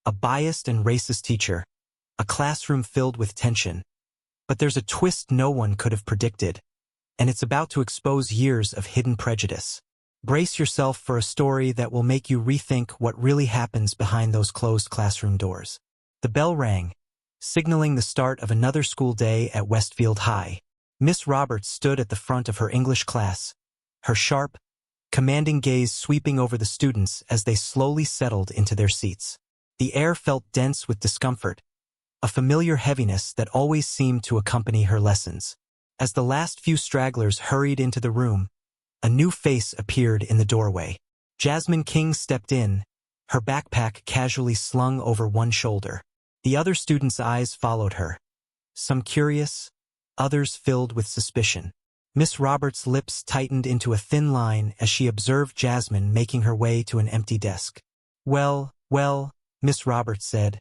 a biased and racist teacher, a classroom filled with tension. But there's a twist no one could have predicted, and it's about to expose years of hidden prejudice. Brace yourself for a story that will make you rethink what really happens behind those closed classroom doors. The bell rang, signaling the start of another school day at Westfield High. Miss Roberts stood at the front of her English class, her sharp, commanding gaze sweeping over the students as they slowly settled into their seats. The air felt dense with discomfort, a familiar heaviness that always seemed to accompany her lessons. As the last few stragglers hurried into the room, a new face appeared in the doorway. Jasmine King stepped in, her backpack casually slung over one shoulder. The other students' eyes followed her, some curious, others filled with suspicion. Miss Roberts' lips tightened into a thin line as she observed Jasmine making her way to an empty desk. Well, Miss Roberts said,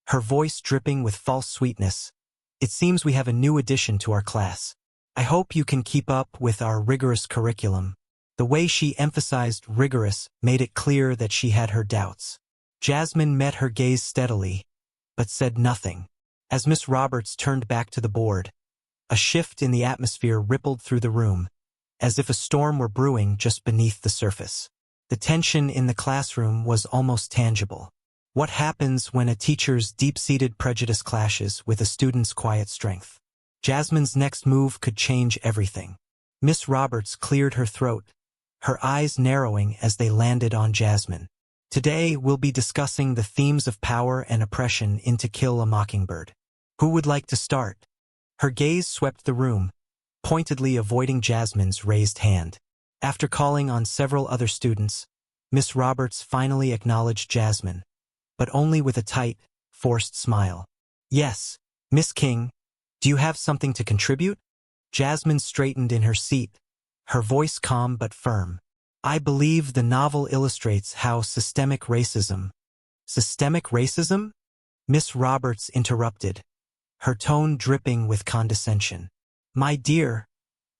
her voice dripping with false sweetness. It seems we have a new addition to our class. I hope you can keep up with our rigorous curriculum. The way she emphasized rigorous made it clear that she had her doubts. Jasmine met her gaze steadily, but said nothing. As Miss Roberts turned back to the board, a shift in the atmosphere rippled through the room, as if a storm were brewing just beneath the surface. The tension in the classroom was almost tangible. What happens when a teacher's deep-seated prejudice clashes with a student's quiet strength? Jasmine's next move could change everything. Miss Roberts cleared her throat, her eyes narrowing as they landed on Jasmine. Today we'll be discussing the themes of power and oppression in To Kill a Mockingbird. Who would like to start? Her gaze swept the room, pointedly avoiding Jasmine's raised hand. After calling on several other students, Miss Roberts finally acknowledged Jasmine, but only with a tight, forced smile. Yes, Miss King, do you have something to contribute? Jasmine straightened in her seat, her voice calm but firm. I believe the novel illustrates how systemic racism... Systemic racism? Miss Roberts interrupted, her tone dripping with condescension. My dear,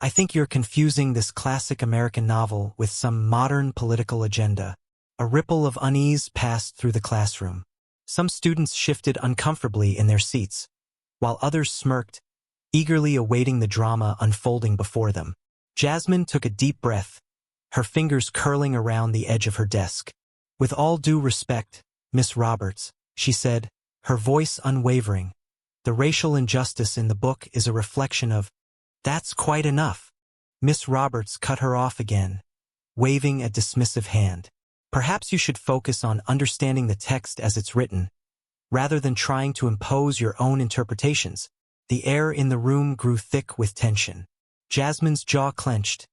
I think you're confusing this classic American novel with some modern political agenda. A ripple of unease passed through the classroom. Some students shifted uncomfortably in their seats, while others smirked, eagerly awaiting the drama unfolding before them. Jasmine took a deep breath, her fingers curling around the edge of her desk. With all due respect, Miss Roberts, she said, her voice unwavering, the racial injustice in the book is a reflection of... That's quite enough. Miss Roberts cut her off again, waving a dismissive hand. Perhaps you should focus on understanding the text as it's written, rather than trying to impose your own interpretations. The air in the room grew thick with tension. Jasmine's jaw clenched,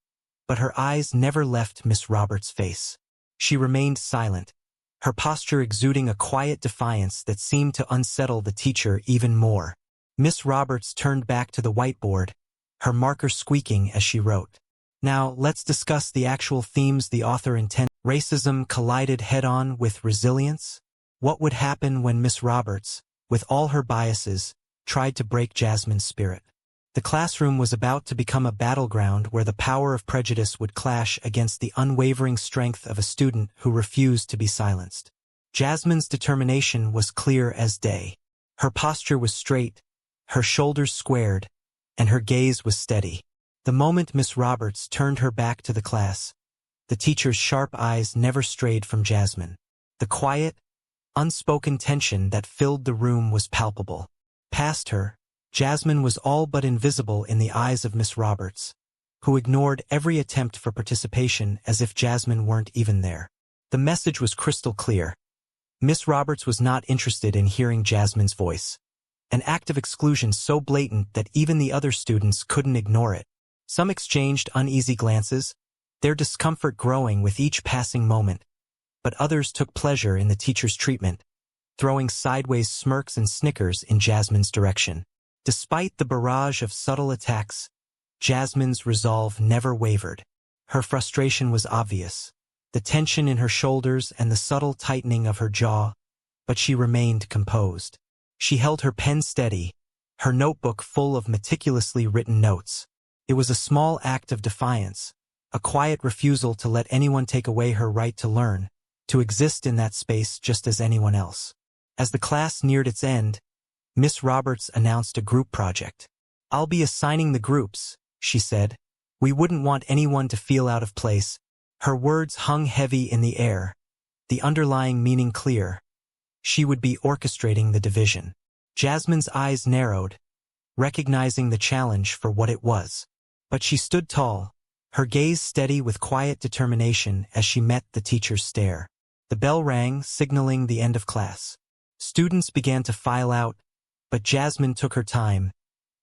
but her eyes never left Miss Roberts' face. She remained silent, her posture exuding a quiet defiance that seemed to unsettle the teacher even more. Miss Roberts turned back to the whiteboard, her marker squeaking as she wrote. Now, let's discuss the actual themes the author intended. Racism collided head-on with resilience? What would happen when Miss Roberts, with all her biases, tried to break Jasmine's spirit? The classroom was about to become a battleground where the power of prejudice would clash against the unwavering strength of a student who refused to be silenced. Jasmine's determination was clear as day. Her posture was straight, her shoulders squared, and her gaze was steady. The moment Miss Roberts turned her back to the class, the teacher's sharp eyes never strayed from Jasmine. The quiet, unspoken tension that filled the room was palpable. Past her, Jasmine was all but invisible in the eyes of Miss Roberts, who ignored every attempt for participation as if Jasmine weren't even there. The message was crystal clear. Miss Roberts was not interested in hearing Jasmine's voice, an act of exclusion so blatant that even the other students couldn't ignore it. Some exchanged uneasy glances, their discomfort growing with each passing moment, but others took pleasure in the teacher's treatment, throwing sideways smirks and snickers in Jasmine's direction. Despite the barrage of subtle attacks, Jasmine's resolve never wavered. Her frustration was obvious, the tension in her shoulders and the subtle tightening of her jaw, but she remained composed. She held her pen steady, her notebook full of meticulously written notes. It was a small act of defiance, a quiet refusal to let anyone take away her right to learn, to exist in that space just as anyone else. As the class neared its end, Miss Roberts announced a group project. "I'll be assigning the groups," she said. "We wouldn't want anyone to feel out of place." Her words hung heavy in the air, the underlying meaning clear. She would be orchestrating the division. Jasmine's eyes narrowed, recognizing the challenge for what it was. But she stood tall, her gaze steady with quiet determination as she met the teacher's stare. The bell rang, signaling the end of class. Students began to file out, but Jasmine took her time,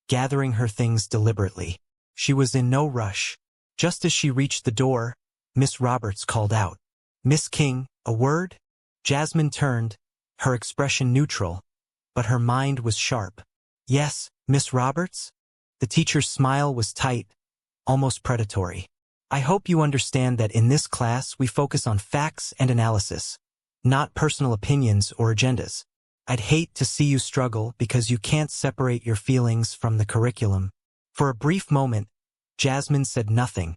gathering her things deliberately. She was in no rush. Just as she reached the door, Miss Roberts called out, "Miss King, a word?" Jasmine turned, her expression neutral, but her mind was sharp. "Yes, Miss Roberts?" The teacher's smile was tight, almost predatory. "I hope you understand that in this class we focus on facts and analysis, not personal opinions or agendas. I'd hate to see you struggle because you can't separate your feelings from the curriculum." For a brief moment, Jasmine said nothing,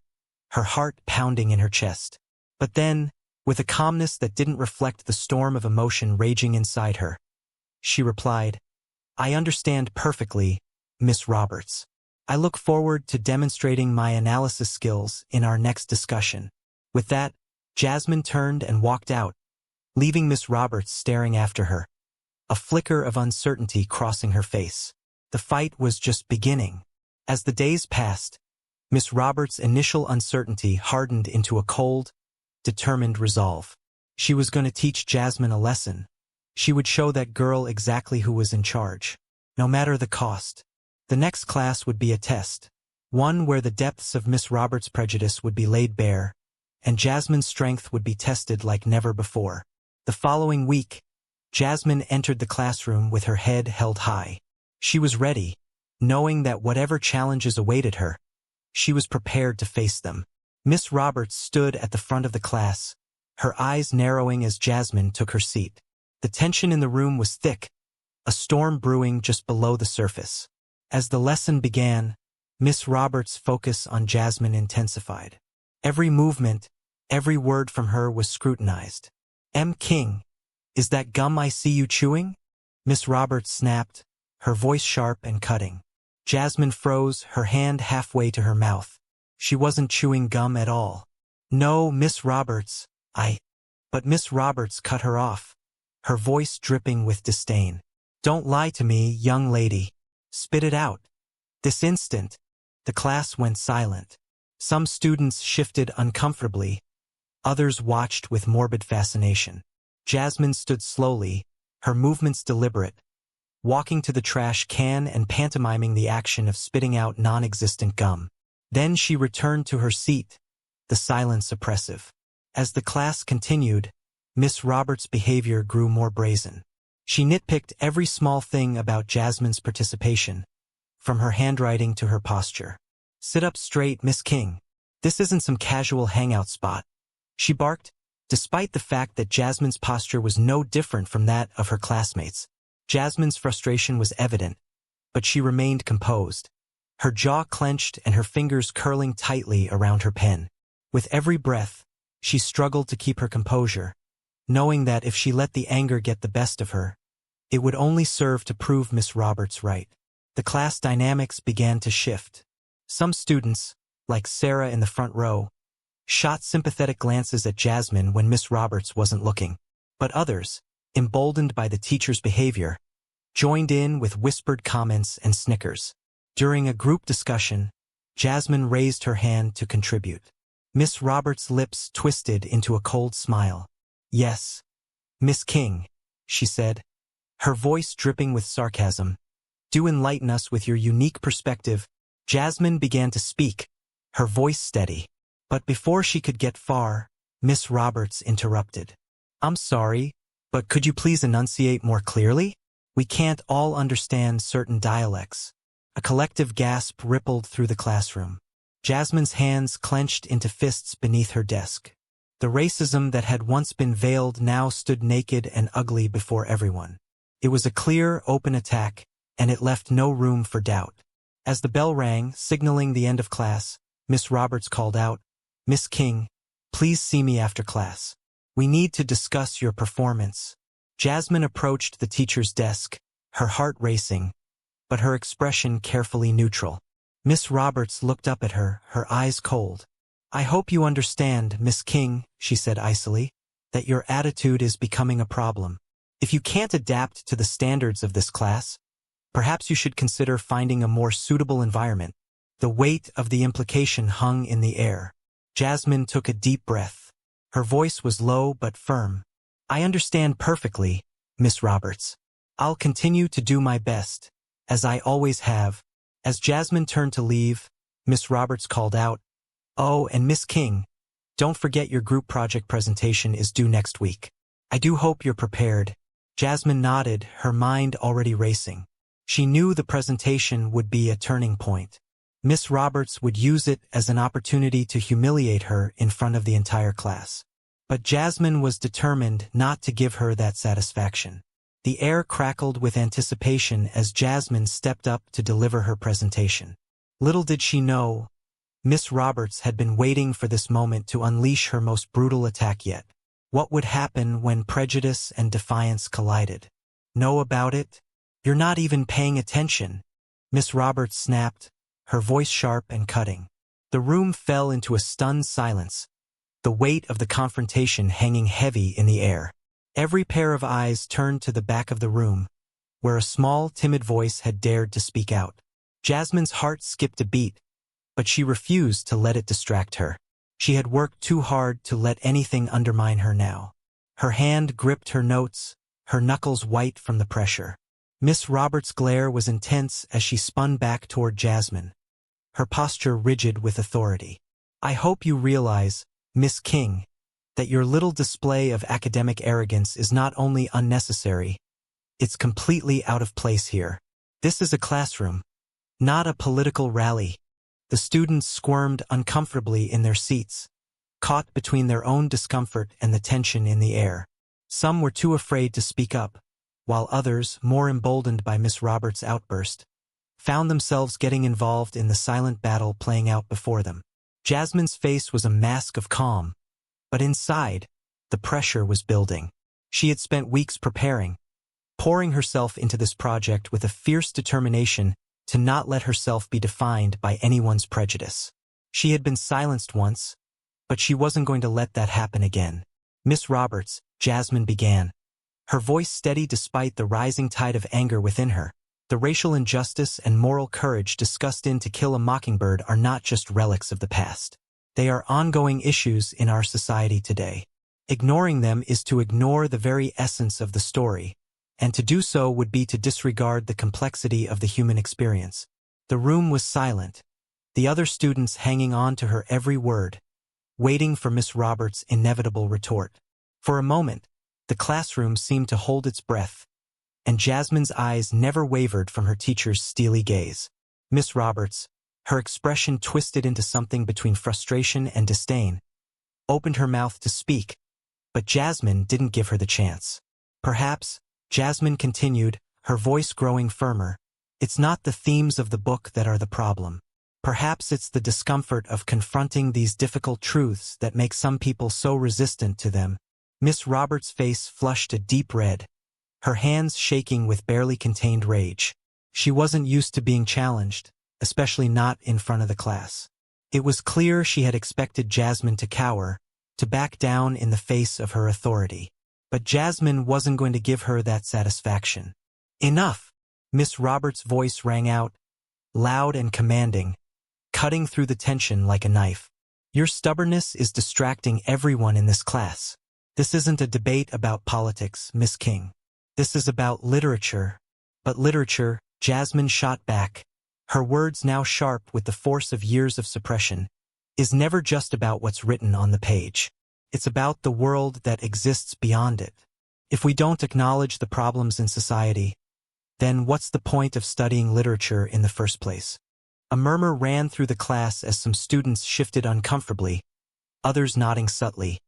her heart pounding in her chest. But then, with a calmness that didn't reflect the storm of emotion raging inside her, she replied, "I understand perfectly, Miss Roberts. I look forward to demonstrating my analysis skills in our next discussion." With that, Jasmine turned and walked out, leaving Miss Roberts staring after her, a flicker of uncertainty crossing her face. The fight was just beginning. As the days passed, Miss Roberts' initial uncertainty hardened into a cold, determined resolve. She was going to teach Jasmine a lesson. She would show that girl exactly who was in charge, no matter the cost. The next class would be a test, one where the depths of Miss Roberts' prejudice would be laid bare, and Jasmine's strength would be tested like never before. The following week, Jasmine entered the classroom with her head held high. She was ready, knowing that whatever challenges awaited her, she was prepared to face them. Miss Roberts stood at the front of the class, her eyes narrowing as Jasmine took her seat. The tension in the room was thick, a storm brewing just below the surface. As the lesson began, Miss Roberts' focus on Jasmine intensified. Every movement, every word from her was scrutinized. "M. King, is that gum I see you chewing?" Miss Roberts snapped, her voice sharp and cutting. Jasmine froze, her hand halfway to her mouth. She wasn't chewing gum at all. "No, Miss Roberts, But Miss Roberts cut her off, her voice dripping with disdain. "Don't lie to me, young lady. Spit it out." This instant, the class went silent. Some students shifted uncomfortably, others watched with morbid fascination. Jasmine stood slowly, her movements deliberate, walking to the trash can and pantomiming the action of spitting out non-existent gum. Then she returned to her seat, the silence oppressive. As the class continued, Miss Roberts' behavior grew more brazen. She nitpicked every small thing about Jasmine's participation, from her handwriting to her posture. "Sit up straight, Miss King. This isn't some casual hangout spot," she barked, despite the fact that Jasmine's posture was no different from that of her classmates. Jasmine's frustration was evident, but she remained composed, her jaw clenched and her fingers curling tightly around her pen. With every breath, she struggled to keep her composure, knowing that if she let the anger get the best of her, it would only serve to prove Miss Roberts right. The class dynamics began to shift. Some students, like Sarah in the front row, shot sympathetic glances at Jasmine when Miss Roberts wasn't looking. But others, emboldened by the teacher's behavior, joined in with whispered comments and snickers. During a group discussion, Jasmine raised her hand to contribute. Miss Roberts' lips twisted into a cold smile. "Yes, Miss King," she said, her voice dripping with sarcasm. "Do enlighten us with your unique perspective." Jasmine began to speak, her voice steady. But before she could get far, Miss Roberts interrupted. "I'm sorry, but could you please enunciate more clearly? We can't all understand certain dialects." A collective gasp rippled through the classroom. Jasmine's hands clenched into fists beneath her desk. The racism that had once been veiled now stood naked and ugly before everyone. It was a clear, open attack, and it left no room for doubt. As the bell rang, signaling the end of class, Miss Roberts called out, "Miss King, please see me after class. We need to discuss your performance." Jasmine approached the teacher's desk, her heart racing, but her expression carefully neutral. Miss Roberts looked up at her, her eyes cold. "I hope you understand, Miss King," she said icily, "that your attitude is becoming a problem. If you can't adapt to the standards of this class, perhaps you should consider finding a more suitable environment." The weight of the implication hung in the air. Jasmine took a deep breath. Her voice was low but firm. "I understand perfectly, Miss Roberts. I'll continue to do my best, as I always have." As Jasmine turned to leave, Miss Roberts called out, "Oh, and Miss King, don't forget your group project presentation is due next week. I do hope you're prepared." Jasmine nodded, her mind already racing. She knew the presentation would be a turning point. Miss Roberts would use it as an opportunity to humiliate her in front of the entire class. But Jasmine was determined not to give her that satisfaction. The air crackled with anticipation as Jasmine stepped up to deliver her presentation. Little did she know, Miss Roberts had been waiting for this moment to unleash her most brutal attack yet. What would happen when prejudice and defiance collided? "Know about it? You're not even paying attention," Miss Roberts snapped, her voice sharp and cutting. The room fell into a stunned silence, the weight of the confrontation hanging heavy in the air. Every pair of eyes turned to the back of the room, where a small, timid voice had dared to speak out. Jasmine's heart skipped a beat, but she refused to let it distract her. She had worked too hard to let anything undermine her now. Her hand gripped her notes, her knuckles white from the pressure. Miss Roberts' glare was intense as she spun back toward Jasmine, her posture rigid with authority. "I hope you realize, Miss King, that your little display of academic arrogance is not only unnecessary, it's completely out of place here. This is a classroom, not a political rally." The students squirmed uncomfortably in their seats, caught between their own discomfort and the tension in the air. Some were too afraid to speak up, while others, more emboldened by Miss Roberts' outburst, found themselves getting involved in the silent battle playing out before them. Jasmine's face was a mask of calm, but inside, the pressure was building. She had spent weeks preparing, pouring herself into this project with a fierce determination to not let herself be defined by anyone's prejudice. She had been silenced once, but she wasn't going to let that happen again. "Miss Roberts," Jasmine began, her voice steady despite the rising tide of anger within her. "The racial injustice and moral courage discussed in To Kill a Mockingbird are not just relics of the past. They are ongoing issues in our society today. Ignoring them is to ignore the very essence of the story, and to do so would be to disregard the complexity of the human experience." The room was silent, the other students hanging on to her every word, waiting for Miss Roberts' inevitable retort. For a moment, the classroom seemed to hold its breath, and Jasmine's eyes never wavered from her teacher's steely gaze. Miss Roberts, her expression twisted into something between frustration and disdain, opened her mouth to speak, but Jasmine didn't give her the chance. "Perhaps," Jasmine continued, her voice growing firmer, "it's not the themes of the book that are the problem. Perhaps it's the discomfort of confronting these difficult truths that make some people so resistant to them." Miss Roberts' face flushed a deep red, her hands shaking with barely contained rage. She wasn't used to being challenged, especially not in front of the class. It was clear she had expected Jasmine to cower, to back down in the face of her authority. But Jasmine wasn't going to give her that satisfaction. "Enough!" Miss Roberts' voice rang out, loud and commanding, cutting through the tension like a knife. "Your stubbornness is distracting everyone in this class. This isn't a debate about politics, Miss King. This is about literature." "But literature," Jasmine shot back, her words now sharp with the force of years of suppression, "is never just about what's written on the page. It's about the world that exists beyond it. If we don't acknowledge the problems in society, then what's the point of studying literature in the first place?" A murmur ran through the class as some students shifted uncomfortably, others nodding subtly,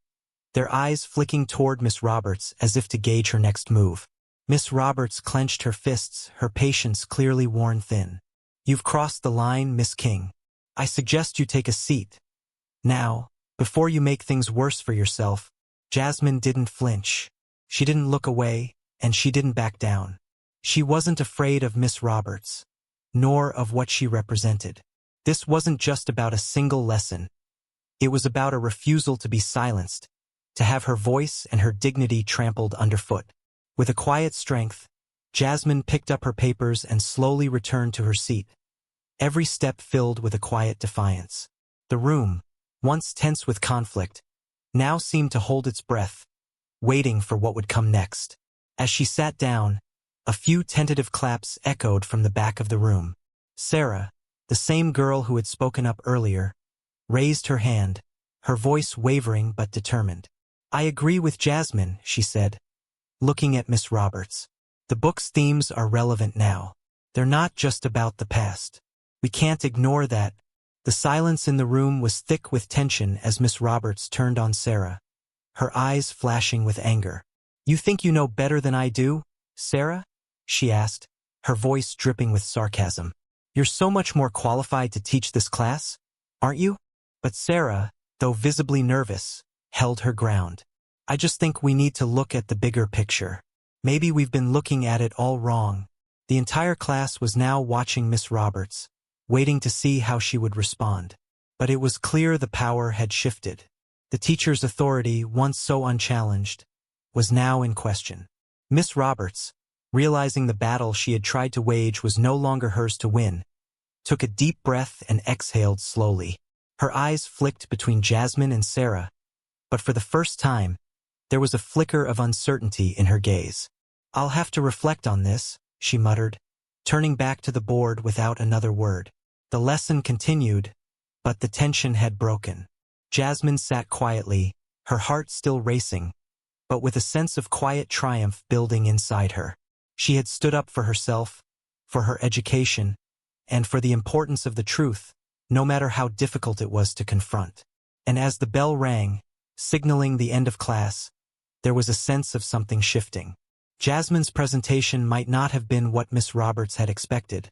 their eyes flicking toward Miss Roberts as if to gauge her next move. Miss Roberts clenched her fists, her patience clearly worn thin. "You've crossed the line, Miss King. I suggest you take a seat. Now, before you make things worse for yourself." Jasmine didn't flinch. She didn't look away, and she didn't back down. She wasn't afraid of Miss Roberts, nor of what she represented. This wasn't just about a single lesson. It was about a refusal to be silenced, to have her voice and her dignity trampled underfoot. With a quiet strength, Jasmine picked up her papers and slowly returned to her seat, every step filled with a quiet defiance. The room, once tense with conflict, now seemed to hold its breath, waiting for what would come next. As she sat down, a few tentative claps echoed from the back of the room. Sarah, the same girl who had spoken up earlier, raised her hand, her voice wavering but determined. "I agree with Jasmine," she said, looking at Miss Roberts. "The book's themes are relevant now. They're not just about the past. We can't ignore that." The silence in the room was thick with tension as Miss Roberts turned on Sarah, her eyes flashing with anger. "You think you know better than I do, Sarah?" she asked, her voice dripping with sarcasm. "You're so much more qualified to teach this class, aren't you?" But Sarah, though visibly nervous, held her ground. "I just think we need to look at the bigger picture. Maybe we've been looking at it all wrong." The entire class was now watching Miss Roberts, waiting to see how she would respond. But it was clear the power had shifted. The teacher's authority, once so unchallenged, was now in question. Miss Roberts, realizing the battle she had tried to wage was no longer hers to win, took a deep breath and exhaled slowly. Her eyes flicked between Jasmine and Sarah, but for the first time, there was a flicker of uncertainty in her gaze. "I'll have to reflect on this," she muttered, turning back to the board without another word. The lesson continued, but the tension had broken. Jasmine sat quietly, her heart still racing, but with a sense of quiet triumph building inside her. She had stood up for herself, for her education, and for the importance of the truth, no matter how difficult it was to confront. And as the bell rang, signaling the end of class, there was a sense of something shifting. Jasmine's presentation might not have been what Miss Roberts had expected,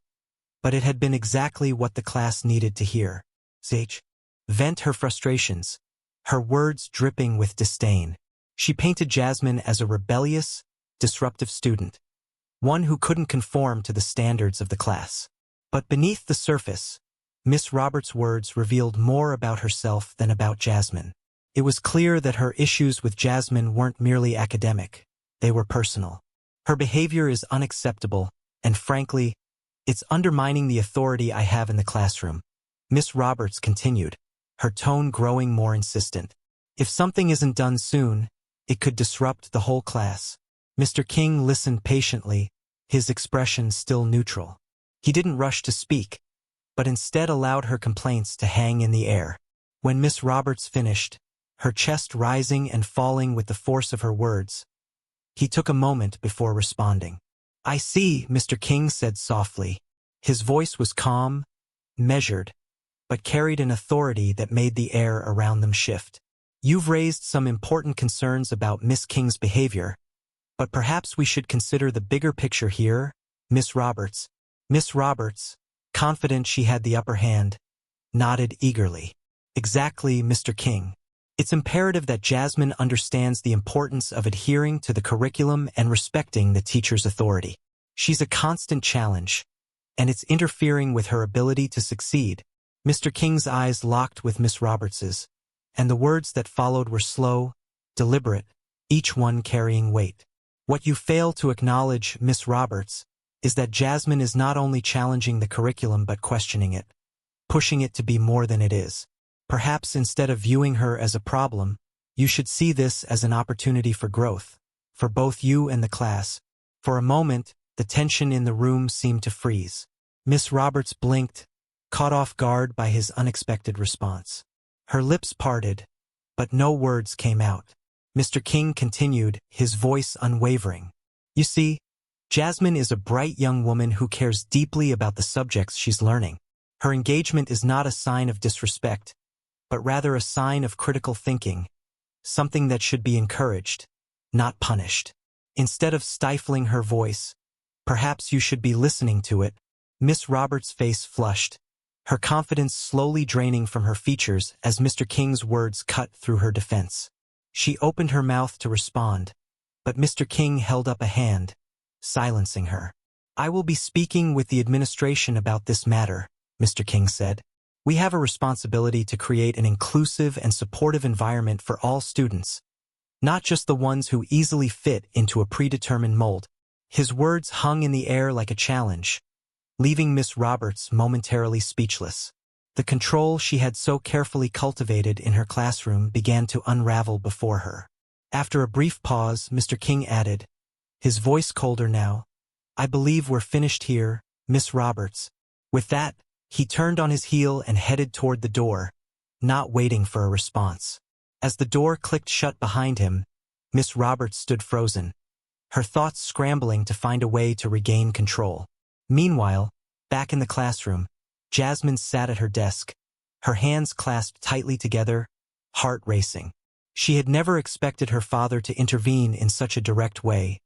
but it had been exactly what the class needed to hear. Vent her frustrations, her words dripping with disdain. She painted Jasmine as a rebellious, disruptive student, one who couldn't conform to the standards of the class. But beneath the surface, Miss Roberts' words revealed more about herself than about Jasmine. It was clear that her issues with Jasmine weren't merely academic, they were personal. "Her behavior is unacceptable, and frankly, it's undermining the authority I have in the classroom," Miss Roberts continued, her tone growing more insistent. "If something isn't done soon, it could disrupt the whole class." Mr. King listened patiently, his expression still neutral. He didn't rush to speak, but instead allowed her complaints to hang in the air. When Miss Roberts finished, her chest rising and falling with the force of her words, he took a moment before responding. "I see," Mr. King said softly. His voice was calm, measured, but carried an authority that made the air around them shift. "You've raised some important concerns about Miss King's behavior, but perhaps we should consider the bigger picture here, Miss Roberts." Miss Roberts, confident she had the upper hand, nodded eagerly. "Exactly, Mr. King. It's imperative that Jasmine understands the importance of adhering to the curriculum and respecting the teacher's authority. She's a constant challenge, and it's interfering with her ability to succeed." Mr. King's eyes locked with Miss Roberts's, and the words that followed were slow, deliberate, each one carrying weight. "What you fail to acknowledge, Miss Roberts, is that Jasmine is not only challenging the curriculum but questioning it, pushing it to be more than it is. Perhaps instead of viewing her as a problem, you should see this as an opportunity for growth, for both you and the class." For a moment, the tension in the room seemed to freeze. Miss Roberts blinked, caught off guard by his unexpected response. Her lips parted, but no words came out. Mr. King continued, his voice unwavering. "You see, Jasmine is a bright young woman who cares deeply about the subjects she's learning. Her engagement is not a sign of disrespect, but rather a sign of critical thinking, something that should be encouraged, not punished. Instead of stifling her voice, perhaps you should be listening to it." Miss Roberts' face flushed, her confidence slowly draining from her features as Mr. King's words cut through her defense. She opened her mouth to respond, but Mr. King held up a hand, silencing her. "I will be speaking with the administration about this matter," Mr. King said. "We have a responsibility to create an inclusive and supportive environment for all students, not just the ones who easily fit into a predetermined mold." His words hung in the air like a challenge, leaving Miss Roberts momentarily speechless. The control she had so carefully cultivated in her classroom began to unravel before her. After a brief pause, Mr. King added, his voice colder now, "I believe we're finished here, Miss Roberts." With that, he turned on his heel and headed toward the door, not waiting for a response. As the door clicked shut behind him, Miss Roberts stood frozen, her thoughts scrambling to find a way to regain control. Meanwhile, back in the classroom, Jasmine sat at her desk, her hands clasped tightly together, heart racing. She had never expected her father to intervene in such a direct way,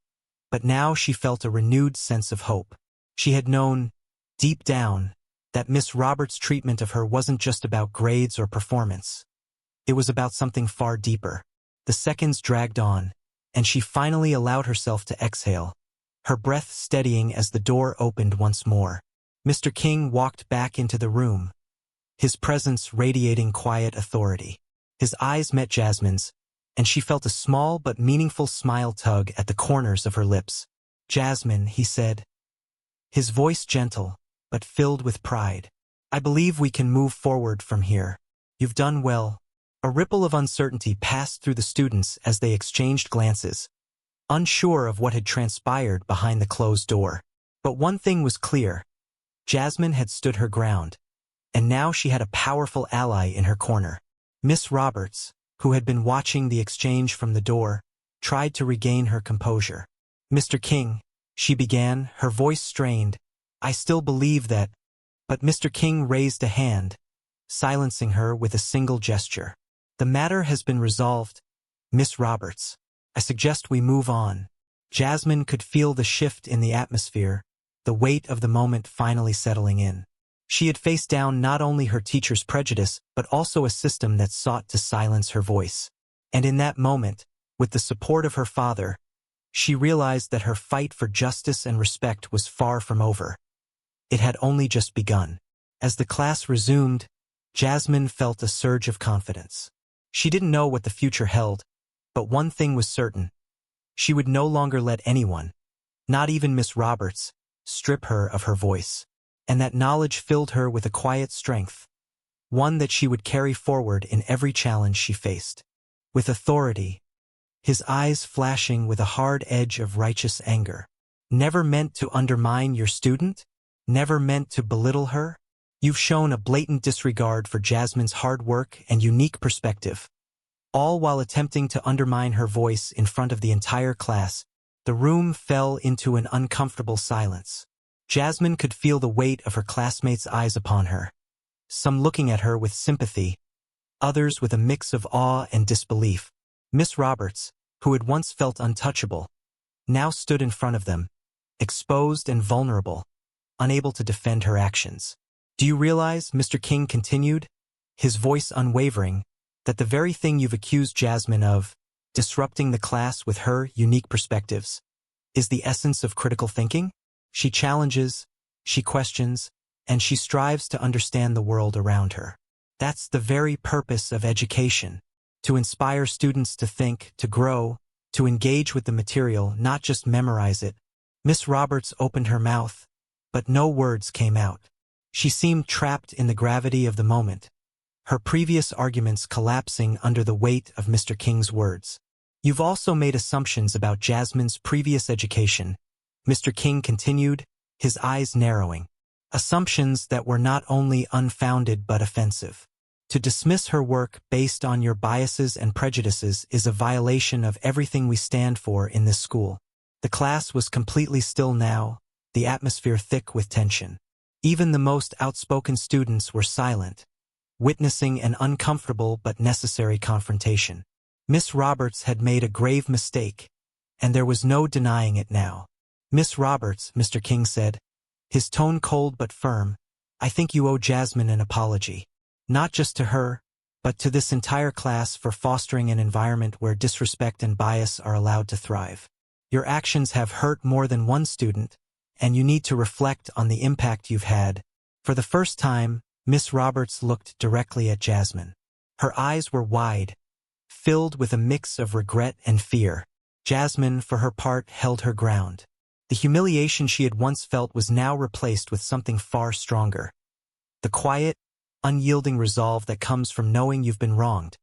but now she felt a renewed sense of hope. She had known, deep down, that Miss Roberts' treatment of her wasn't just about grades or performance. It was about something far deeper. The seconds dragged on, and she finally allowed herself to exhale, her breath steadying as the door opened once more. Mr. King walked back into the room, his presence radiating quiet authority. His eyes met Jasmine's, and she felt a small but meaningful smile tug at the corners of her lips. "Jasmine," he said, his voice gentle, but filled with pride, "I believe we can move forward from here. You've done well." A ripple of uncertainty passed through the students as they exchanged glances, unsure of what had transpired behind the closed door. But one thing was clear. Jasmine had stood her ground, and now she had a powerful ally in her corner. Miss Roberts, who had been watching the exchange from the door, tried to regain her composure. "Mr. King," she began, her voice strained, "I still believe that—" But Mr. King raised a hand, silencing her with a single gesture. "The matter has been resolved, Miss Roberts. I suggest we move on." Jasmine could feel the shift in the atmosphere, the weight of the moment finally settling in. She had faced down not only her teacher's prejudice, but also a system that sought to silence her voice. And in that moment, with the support of her father, she realized that her fight for justice and respect was far from over. It had only just begun. As the class resumed, Jasmine felt a surge of confidence. She didn't know what the future held, but one thing was certain. She would no longer let anyone, not even Miss Roberts, strip her of her voice. And that knowledge filled her with a quiet strength, one that she would carry forward in every challenge she faced. With authority, his eyes flashing with a hard edge of righteous anger. "Never meant to undermine your student? Never meant to belittle her? You've shown a blatant disregard for Jasmine's hard work and unique perspective." All while attempting to undermine her voice in front of the entire class, the room fell into an uncomfortable silence. Jasmine could feel the weight of her classmates' eyes upon her, some looking at her with sympathy, others with a mix of awe and disbelief. Miss Roberts, who had once felt untouchable, now stood in front of them, exposed and vulnerable, unable to defend her actions. "Do you realize," Mr. King continued, his voice unwavering, "that the very thing you've accused Jasmine of, disrupting the class with her unique perspectives, is the essence of critical thinking? She challenges, she questions, and she strives to understand the world around her. That's the very purpose of education, to inspire students to think, to grow, to engage with the material, not just memorize it." Miss Roberts opened her mouth, but no words came out. She seemed trapped in the gravity of the moment, her previous arguments collapsing under the weight of Mr. King's words. "You've also made assumptions about Jasmine's previous education," Mr. King continued, his eyes narrowing. "Assumptions that were not only unfounded but offensive. To dismiss her work based on your biases and prejudices is a violation of everything we stand for in this school." The class was completely still now, the atmosphere thick with tension. Even the most outspoken students were silent, witnessing an uncomfortable but necessary confrontation. Miss Roberts had made a grave mistake, and there was no denying it now. "Miss Roberts," Mr. King said, his tone cold but firm, "I think you owe Jasmine an apology. Not just to her, but to this entire class for fostering an environment where disrespect and bias are allowed to thrive. Your actions have hurt more than one student, and you need to reflect on the impact you've had. For the first time, Miss Roberts looked directly at Jasmine. Her eyes were wide, filled with a mix of regret and fear. Jasmine, for her part, held her ground. The humiliation she had once felt was now replaced with something far stronger. The quiet, unyielding resolve that comes from knowing you've been wronged,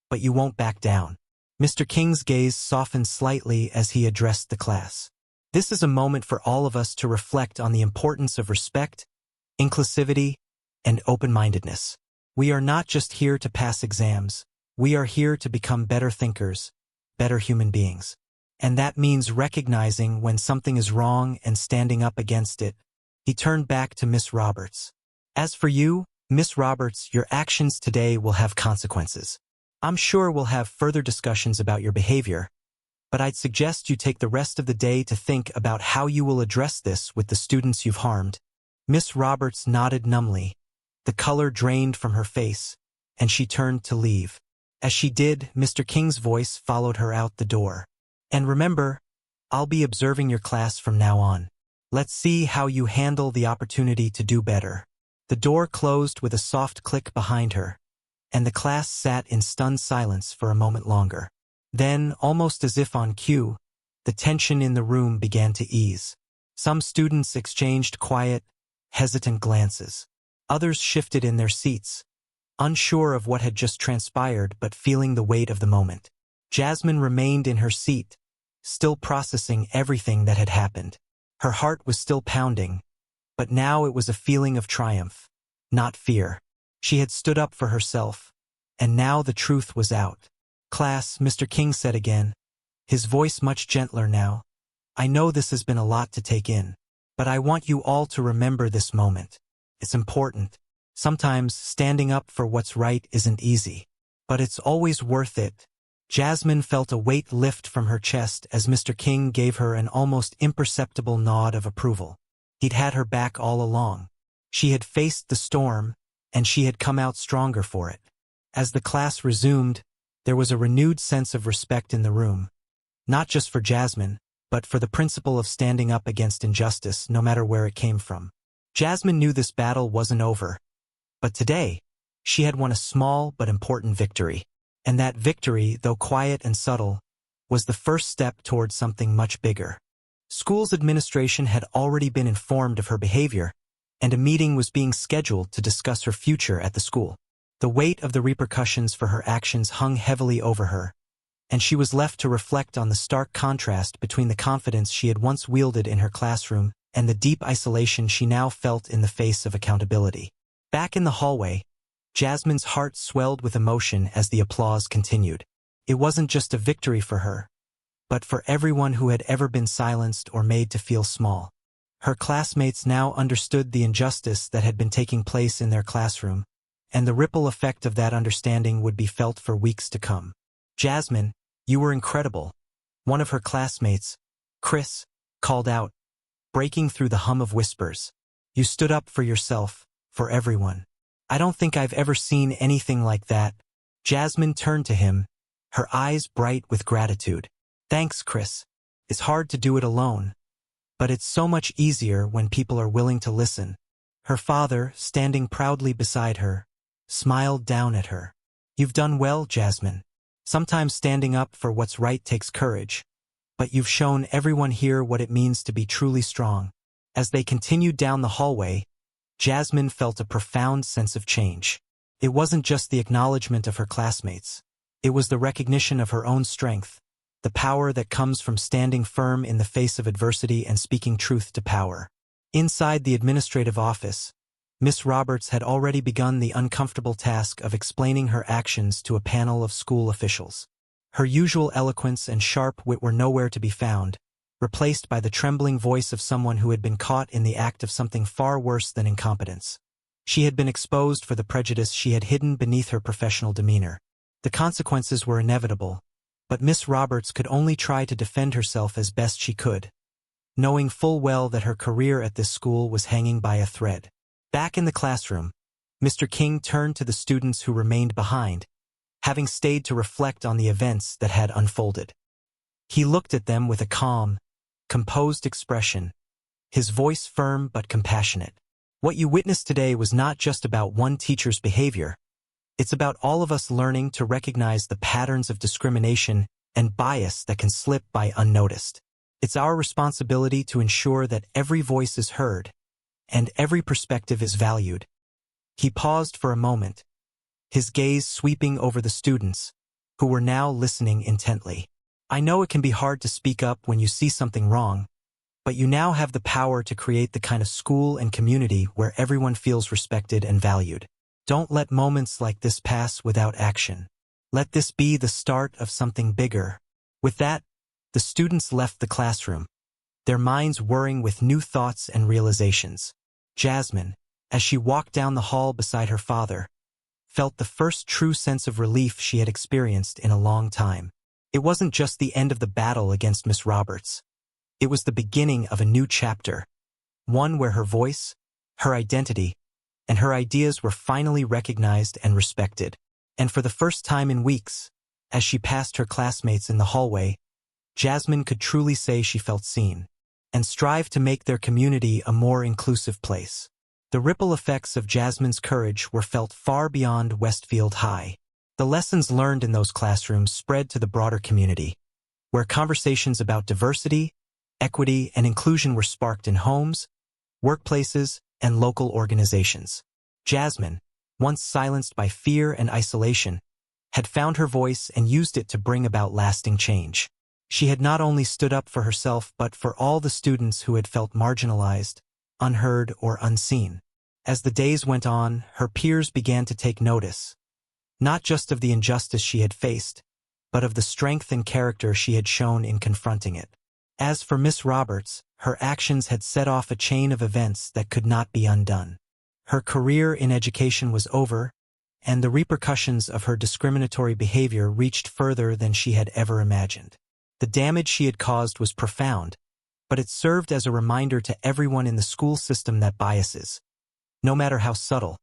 but you won't back down. Mr. King's gaze softened slightly as he addressed the class. This is a moment for all of us to reflect on the importance of respect, inclusivity, and open-mindedness. We are not just here to pass exams. We are here to become better thinkers, better human beings. And that means recognizing when something is wrong and standing up against it. He turned back to Miss Roberts. As for you, Miss Roberts, your actions today will have consequences. I'm sure we'll have further discussions about your behavior, but I'd suggest you take the rest of the day to think about how you will address this with the students you've harmed. Miss Roberts nodded numbly. The color drained from her face, and she turned to leave. As she did, Mr. King's voice followed her out the door. And remember, I'll be observing your class from now on. Let's see how you handle the opportunity to do better. The door closed with a soft click behind her, and the class sat in stunned silence for a moment longer. Then, almost as if on cue, the tension in the room began to ease. Some students exchanged quiet, hesitant glances. Others shifted in their seats, unsure of what had just transpired but feeling the weight of the moment. Jasmine remained in her seat, still processing everything that had happened. Her heart was still pounding, but now it was a feeling of triumph, not fear. She had stood up for herself, and now the truth was out. Class, Mr. King said again, his voice much gentler now. I know this has been a lot to take in, but I want you all to remember this moment. It's important. Sometimes standing up for what's right isn't easy, but it's always worth it. Jasmine felt a weight lift from her chest as Mr. King gave her an almost imperceptible nod of approval. He'd had her back all along. She had faced the storm, and she had come out stronger for it. As the class resumed, there was a renewed sense of respect in the room, not just for Jasmine, but for the principle of standing up against injustice no matter where it came from. Jasmine knew this battle wasn't over, but today, she had won a small but important victory. And that victory, though quiet and subtle, was the first step towards something much bigger. School's administration had already been informed of her behavior, and a meeting was being scheduled to discuss her future at the school. The weight of the repercussions for her actions hung heavily over her, and she was left to reflect on the stark contrast between the confidence she had once wielded in her classroom and the deep isolation she now felt in the face of accountability. Back in the hallway, Jasmine's heart swelled with emotion as the applause continued. It wasn't just a victory for her, but for everyone who had ever been silenced or made to feel small. Her classmates now understood the injustice that had been taking place in their classroom, and the ripple effect of that understanding would be felt for weeks to come. Jasmine, you were incredible. One of her classmates, Chris, called out, breaking through the hum of whispers. You stood up for yourself, for everyone. I don't think I've ever seen anything like that. Jasmine turned to him, her eyes bright with gratitude. Thanks, Chris. It's hard to do it alone, but it's so much easier when people are willing to listen. Her father, standing proudly beside her, smiled down at her. You've done well, Jasmine. Sometimes standing up for what's right takes courage, but you've shown everyone here what it means to be truly strong. As they continued down the hallway, Jasmine felt a profound sense of change. It wasn't just the acknowledgement of her classmates. It was the recognition of her own strength, the power that comes from standing firm in the face of adversity and speaking truth to power. Inside the administrative office, Miss Roberts had already begun the uncomfortable task of explaining her actions to a panel of school officials. Her usual eloquence and sharp wit were nowhere to be found, replaced by the trembling voice of someone who had been caught in the act of something far worse than incompetence. She had been exposed for the prejudice she had hidden beneath her professional demeanor. The consequences were inevitable, but Miss Roberts could only try to defend herself as best she could, knowing full well that her career at this school was hanging by a thread. Back in the classroom, Mr. King turned to the students who remained behind. having stayed to reflect on the events that had unfolded. He looked at them with a calm, composed expression, his voice firm but compassionate. What you witnessed today was not just about one teacher's behavior. It's about all of us learning to recognize the patterns of discrimination and bias that can slip by unnoticed. It's our responsibility to ensure that every voice is heard and every perspective is valued. He paused for a moment, his gaze sweeping over the students, who were now listening intently. I know it can be hard to speak up when you see something wrong, but you now have the power to create the kind of school and community where everyone feels respected and valued. Don't let moments like this pass without action. Let this be the start of something bigger. With that, the students left the classroom, their minds whirring with new thoughts and realizations. Jasmine, as she walked down the hall beside her father, felt the first true sense of relief she had experienced in a long time. It wasn't just the end of the battle against Miss Roberts. It was the beginning of a new chapter, one where her voice, her identity, and her ideas were finally recognized and respected. And for the first time in weeks, as she passed her classmates in the hallway, Jasmine could truly say she felt seen, and strive to make their community a more inclusive place. The ripple effects of Jasmine's courage were felt far beyond Westfield High. The lessons learned in those classrooms spread to the broader community, where conversations about diversity, equity, and inclusion were sparked in homes, workplaces, and local organizations. Jasmine, once silenced by fear and isolation, had found her voice and used it to bring about lasting change. She had not only stood up for herself but for all the students who had felt marginalized, unheard, or unseen. As the days went on, her peers began to take notice, not just of the injustice she had faced, but of the strength and character she had shown in confronting it. As for Miss Roberts, her actions had set off a chain of events that could not be undone. Her career in education was over, and the repercussions of her discriminatory behavior reached further than she had ever imagined. The damage she had caused was profound, but it served as a reminder to everyone in the school system that biases, no matter how subtle,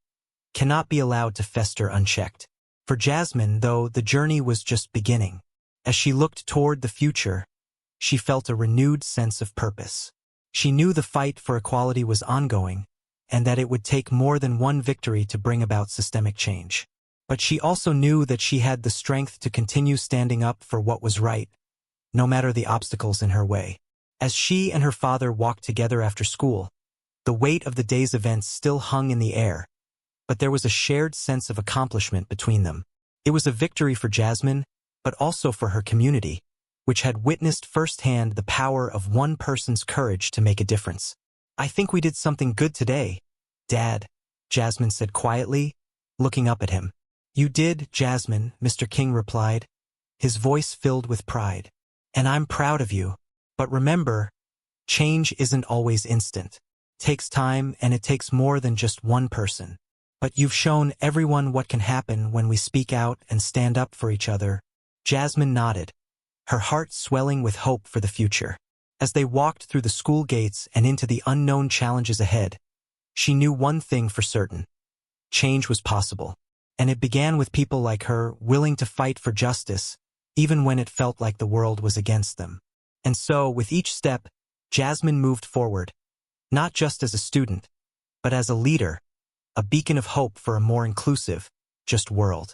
cannot be allowed to fester unchecked. For Jasmine, though, the journey was just beginning. As she looked toward the future, she felt a renewed sense of purpose. She knew the fight for equality was ongoing, and that it would take more than one victory to bring about systemic change. But she also knew that she had the strength to continue standing up for what was right, no matter the obstacles in her way. As she and her father walked together after school, the weight of the day's events still hung in the air, but there was a shared sense of accomplishment between them. It was a victory for Jasmine, but also for her community, which had witnessed firsthand the power of one person's courage to make a difference. "I think we did something good today, Dad," Jasmine said quietly, looking up at him. "You did, Jasmine," Mr. King replied, his voice filled with pride. "And I'm proud of you. But remember, change isn't always instant. It takes time, and it takes more than just one person. But you've shown everyone what can happen when we speak out and stand up for each other." Jasmine nodded, her heart swelling with hope for the future. As they walked through the school gates and into the unknown challenges ahead, she knew one thing for certain: change was possible. And it began with people like her willing to fight for justice, even when it felt like the world was against them. And so, with each step, Jasmine moved forward, not just as a student, but as a leader, a beacon of hope for a more inclusive, just world.